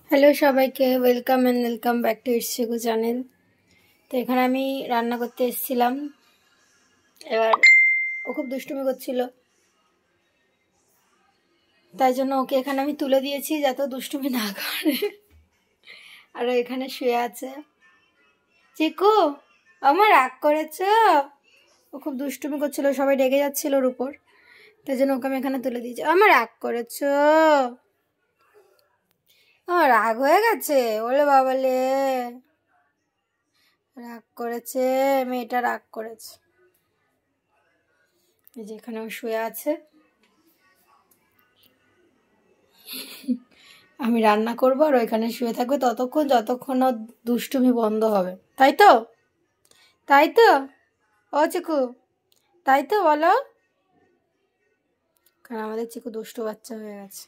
Hello সবাইকে, welcome and welcome back to its Chiku channel. তো এখানে আমি রান্না করতে এসেছিলাম। এবার ও খুব দুষ্টুমি করছিল, তাই জন্য ওকে এখানে আমি তুলে দিয়েছি যাতে দুষ্টুমি না করে। আর ও এখানে শুয়ে আছে। চিকু, আমার রাগ করেছ? ও খুব দুষ্টুমি করছিল, সবাই রেগে যাচ্ছিল ওর উপর, তাই জন্য ওকে আমি এখানে তুলে দিয়েছি। আমার রাগ করেছ? আমার রাগ হয়ে গেছে? ওলে বাবালে, রাগ করেছে মেয়েটা, রাগ করেছে। যেখানে ও শুয়ে আছে, আমি রান্না করবো আর ওইখানে শুয়ে থাকবে ততক্ষণ যতক্ষণ ও দুষ্টুমি বন্ধ হবে। তাই তো? তাই তো ও চিকু, তাই তো বলো? কারণ আমাদের চিকু দুষ্টু বাচ্চা হয়ে গেছে।